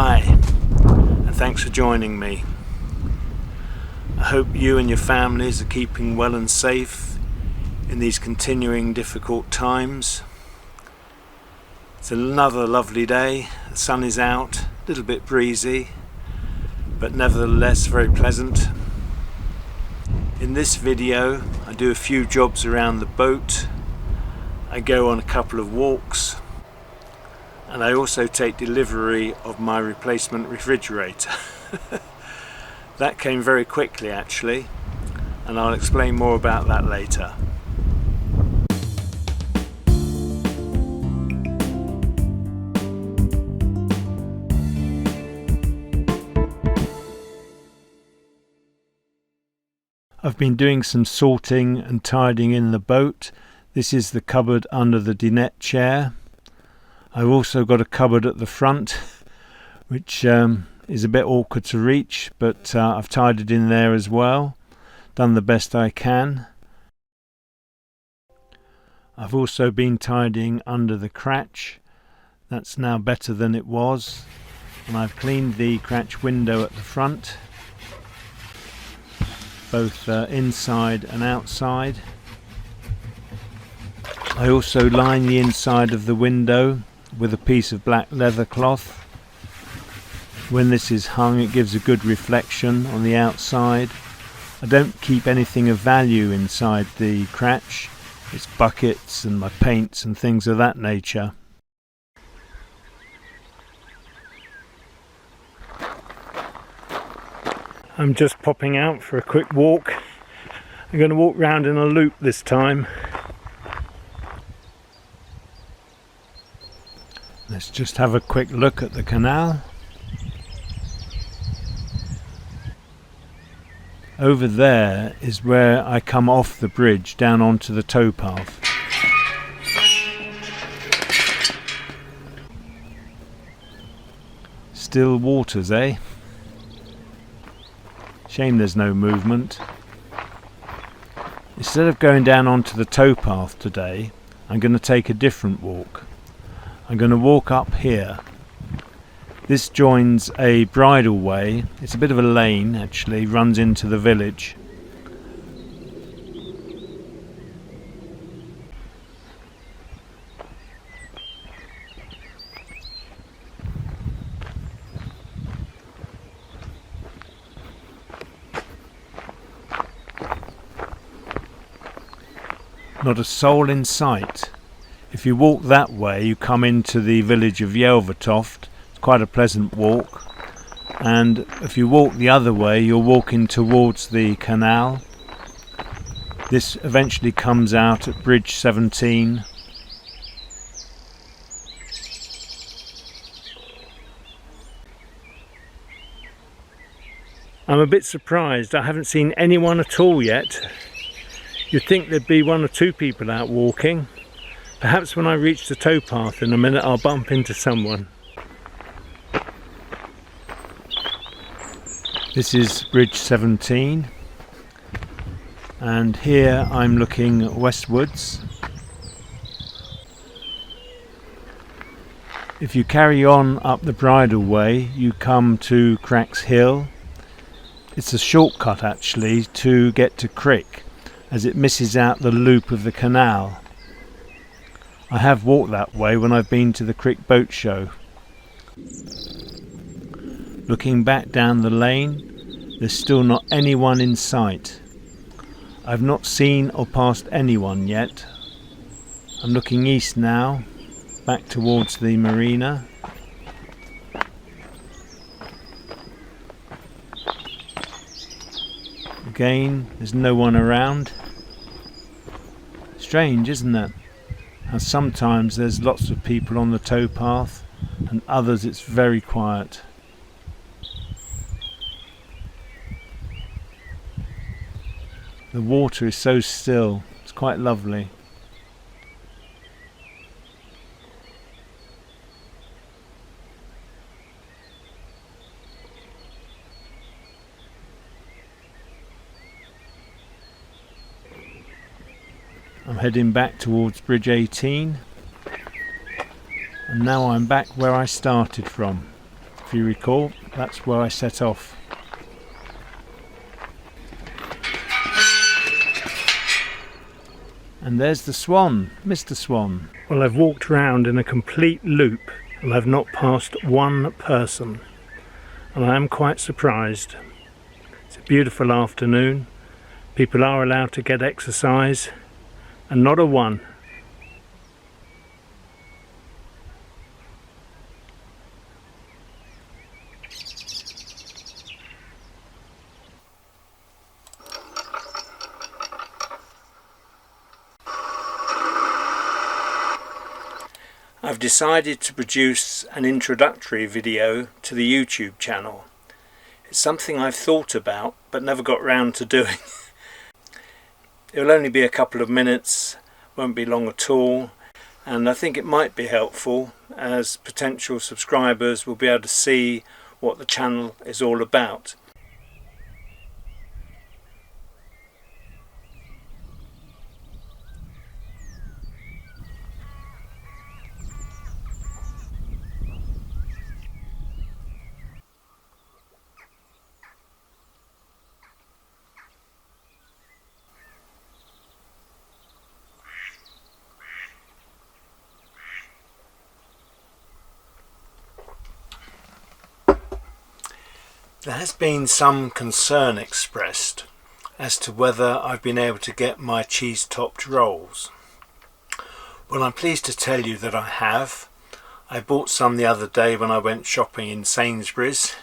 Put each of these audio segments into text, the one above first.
Hi, and thanks for joining me. I hope you and your families are keeping well and safe in these continuing difficult times. It's another lovely day. The sun is out, a little bit breezy, but nevertheless very pleasant. In this video I do a few jobs around the boat. I go on a couple of walks, and I also take delivery of my replacement refrigerator. That came very quickly actually, and I'll explain more about that later. I've been doing some sorting and tidying in the boat. This is the cupboard under the dinette chair. I've also got a cupboard at the front, which is a bit awkward to reach, but I've tidied in there as well, done the best I can. I've also been tidying under the cratch. That's now better than it was, and I've cleaned the cratch window at the front, both inside and outside. I also line the inside of the window with a piece of black leather cloth. When this is hung, it gives a good reflection on the outside. I don't keep anything of value inside the cratch. It's buckets and my paints and things of that nature. I'm just popping out for a quick walk. I'm going to walk round in a loop this time. Let's just have a quick look at the canal. Over there is where I come off the bridge down onto the towpath. Still waters, eh? Shame there's no movement. Instead of going down onto the towpath today, I'm going to take a different walk. I'm going to walk up here. This joins a bridle way. It's a bit of a lane actually, runs into the village. Not a soul in sight. If you walk that way, you come into the village of Yelvertoft. It's quite a pleasant walk. And if you walk the other way, you're walking towards the canal. This eventually comes out at Bridge 17. I'm a bit surprised. I haven't seen anyone at all yet. You'd think there'd be one or two people out walking. Perhaps when I reach the towpath in a minute I'll bump into someone. This is Bridge 17, and here I'm looking westwards. If you carry on up the bridle way, you come to Crack's Hill. It's a shortcut actually to get to Crick, as it misses out the loop of the canal. I have walked that way when I've been to the Crick Boat Show. Looking back down the lane, there's still not anyone in sight. I've not seen or passed anyone yet. I'm looking east now, back towards the marina. Again, there's no one around. Strange, isn't it? And sometimes there's lots of people on the towpath, and others it's very quiet. The water is so still, it's quite lovely. I'm heading back towards Bridge 18, and now I'm back where I started from. If you recall, that's where I set off. And there's the swan, Mr. Swan. Well, I've walked around in a complete loop and I've not passed one person. And I am quite surprised. It's a beautiful afternoon. People are allowed to get exercise, and not a one. I've decided to produce an introductory video to the YouTube channel. It's something I've thought about but never got round to doing. It will only be a couple of minutes, won't be long at all, and I think it might be helpful as potential subscribers will be able to see what the channel is all about. There has been some concern expressed as to whether I've been able to get my cheese-topped rolls. Well, I'm pleased to tell you that I have. I bought some the other day when I went shopping in Sainsbury's.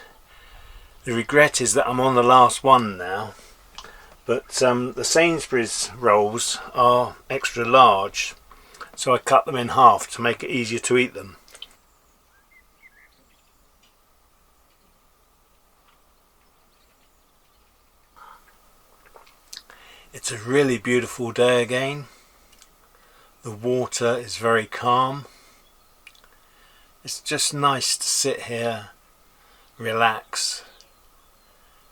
The regret is that I'm on the last one now, but the Sainsbury's rolls are extra large, so I cut them in half to make it easier to eat them. It's a really beautiful day again. The water is very calm. It's just nice to sit here, relax,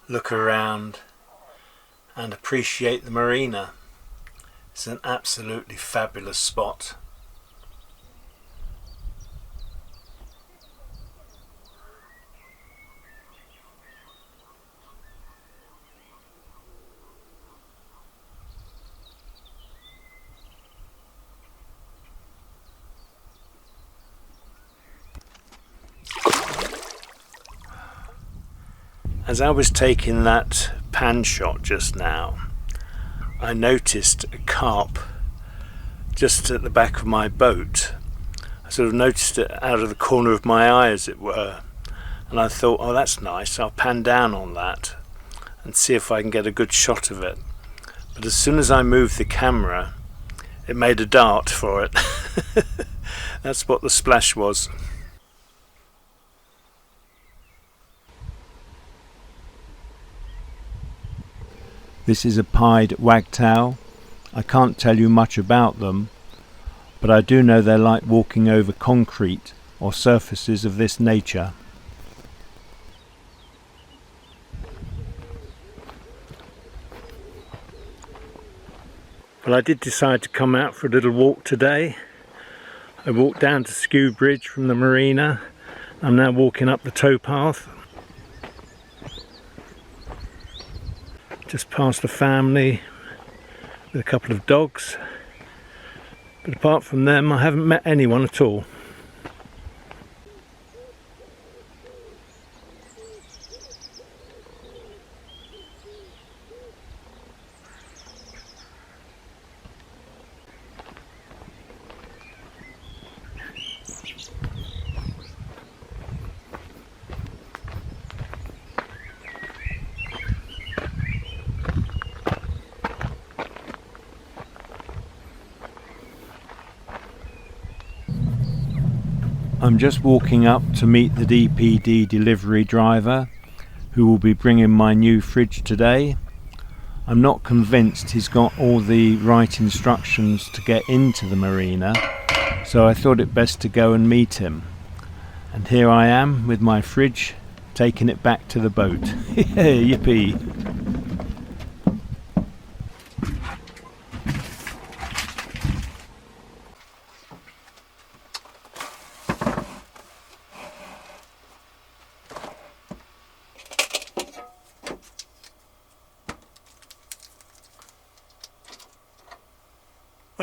look around and appreciate the marina. It's an absolutely fabulous spot. As I was taking that pan shot just now, I noticed a carp just at the back of my boat. I sort of noticed it out of the corner of my eye, as it were, and I thought, oh, that's nice, I'll pan down on that and see if I can get a good shot of it. But as soon as I moved the camera, it made a dart for it. That's what the splash was. This is a pied wagtail. I can't tell you much about them, but I do know they like walking over concrete or surfaces of this nature. Well, I did decide to come out for a little walk today. I walked down to Skew Bridge from the marina. I'm now walking up the towpath. Just past a family with a couple of dogs, but apart from them I haven't met anyone at all. I'm just walking up to meet the DPD delivery driver who will be bringing my new fridge today. I'm not convinced he's got all the right instructions to get into the marina, so I thought it best to go and meet him. And here I am with my fridge, taking it back to the boat. Yippee!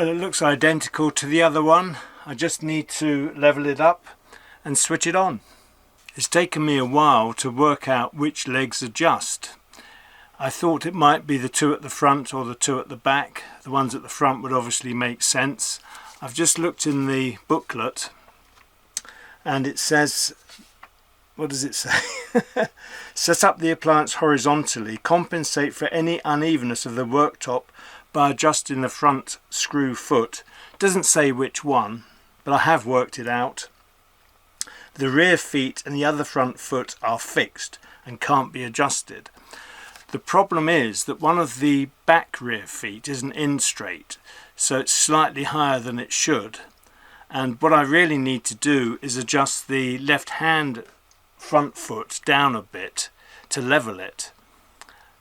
Well, it looks identical to the other one. I just need to level it up and switch it on. It's taken me a while to work out which legs adjust. I thought it might be the two at the front or the two at the back. The ones at the front would obviously make sense. I've just looked in the booklet and it says, what does it say? Set up the appliance horizontally, compensate for any unevenness of the worktop by adjusting the front screw foot. Doesn't say which one, but I have worked it out. The rear feet and the other front foot are fixed and can't be adjusted. The problem is that one of the back rear feet isn't in straight, so it's slightly higher than it should. And what I really need to do is adjust the left hand front foot down a bit to level it.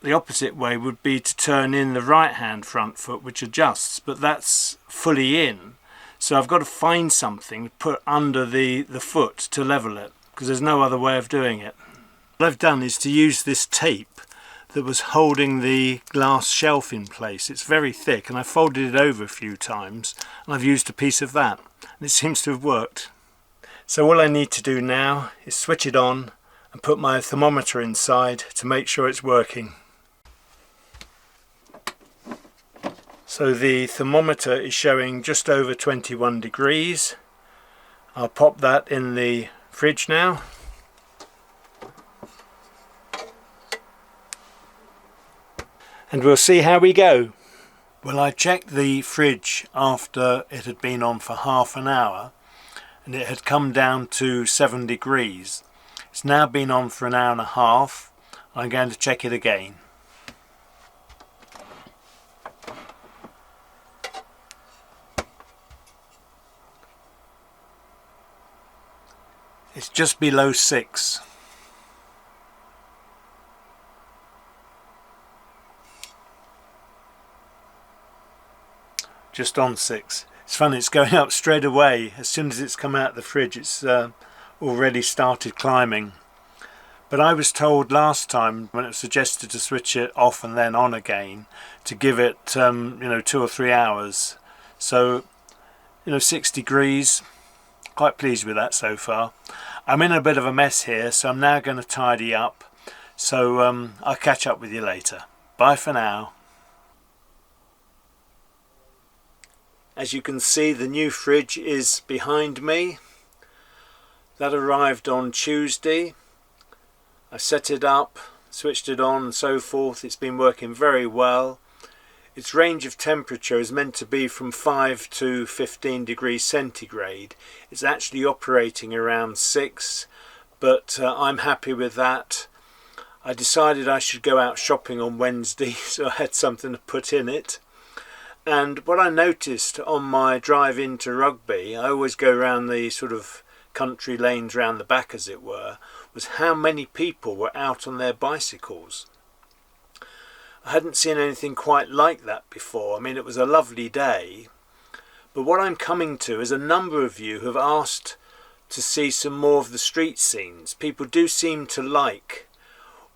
The opposite way would be to turn in the right hand front foot, which adjusts, but that's fully in. So I've got to find something to put under the foot to level it, because there's no other way of doing it. What I've done is to use this tape that was holding the glass shelf in place. It's very thick and I folded it over a few times and I've used a piece of that and it seems to have worked. So all I need to do now is switch it on and put my thermometer inside to make sure it's working. So the thermometer is showing just over 21 degrees. I'll pop that in the fridge now. And we'll see how we go. Well, I checked the fridge after it had been on for half an hour and it had come down to 7 degrees. It's now been on for an hour and a half. I'm going to check it again. It's just below 6. Just on 6. It's funny, it's going up straight away. As soon as it's come out of the fridge, it's already started climbing. But I was told last time when it was suggested to switch it off and then on again to give it 2 or 3 hours. So 6 degrees, quite pleased with that so far. I'm in a bit of a mess here, so I'm now going to tidy up. So I'll catch up with you later. Bye for now. As you can see, the new fridge is behind me. That arrived on Tuesday. I set it up, switched it on and so forth. It's been working very well. Its range of temperature is meant to be from 5 to 15 degrees centigrade. It's actually operating around 6, but I'm happy with that. I decided I should go out shopping on Wednesday, so I had something to put in it. And what I noticed on my drive into Rugby, I always go around the sort of country lanes round the back as it were, was how many people were out on their bicycles. I hadn't seen anything quite like that before. I mean, it was a lovely day, but what I'm coming to is a number of you have asked to see some more of the street scenes. People do seem to like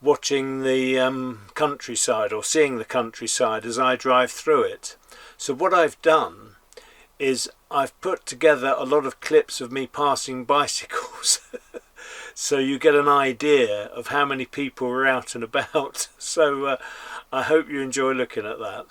watching the countryside or seeing the countryside as I drive through it. So what I've done is I've put together a lot of clips of me passing bicycles so you get an idea of how many people were out and about. So I hope you enjoy looking at that.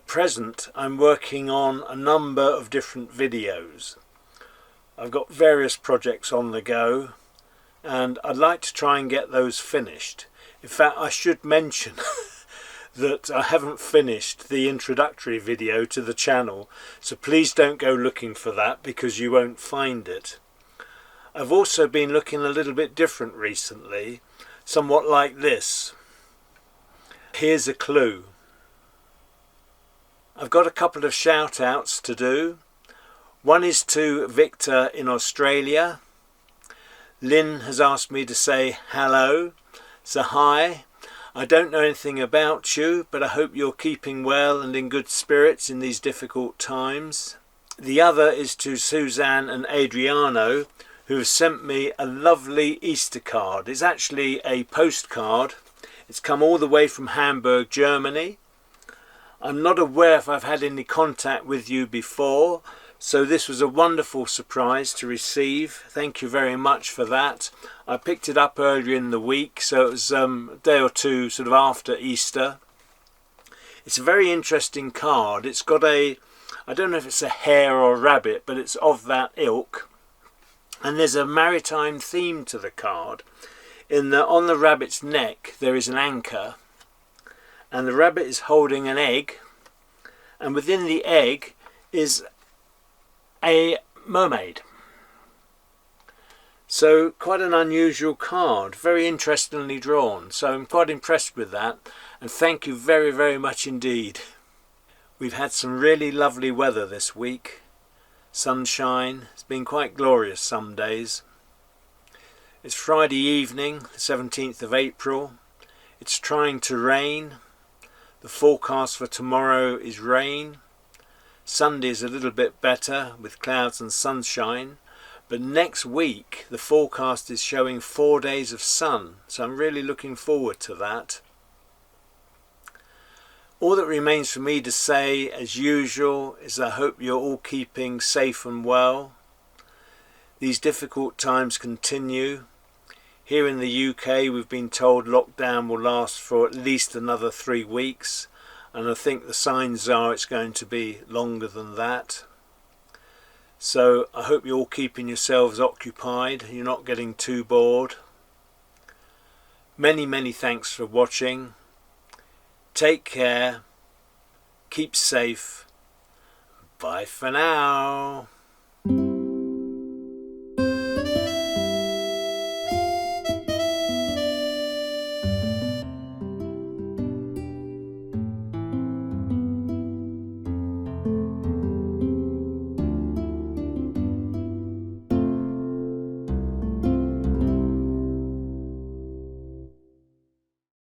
At present I'm working on a number of different videos. I've got various projects on the go and I'd like to try and get those finished. In fact, I should mention that I haven't finished the introductory video to the channel, so please don't go looking for that because you won't find it. I've also been looking a little bit different recently, somewhat like this. Here's a clue. I've got a couple of shout outs to do. One is to Victor in Australia. Lynn has asked me to say hello, so hi. I don't know anything about you, but I hope you're keeping well and in good spirits in these difficult times. The other is to Suzanne and Adriano, who have sent me a lovely Easter card. It's actually a postcard. It's come all the way from Hamburg, Germany. I'm not aware if I've had any contact with you before, so this was a wonderful surprise to receive. Thank you very much for that. I picked it up earlier in the week, so it was a day or two sort of after Easter. It's a very interesting card. It's got I don't know if it's a hare or a rabbit, but it's of that ilk. And there's a maritime theme to the card. On the rabbit's neck there is an anchor, and the rabbit is holding an egg, and within the egg is a mermaid. So quite an unusual card, very interestingly drawn, so I'm quite impressed with that, and thank you very, very much indeed. We've had some really lovely weather this week. Sunshine. It's been quite glorious some days. It's Friday evening, the 17th of April. It's trying to rain. The forecast for tomorrow is rain. Sunday is a little bit better with clouds and sunshine. But next week the forecast is showing 4 days of sun, so I'm really looking forward to that. All that remains for me to say, as usual, is I hope you're all keeping safe and well. These difficult times continue. Here in the UK we've been told lockdown will last for at least another 3 weeks, and I think the signs are it's going to be longer than that. So I hope you're all keeping yourselves occupied, you're not getting too bored. Many, many thanks for watching. Take care, keep safe, bye for now.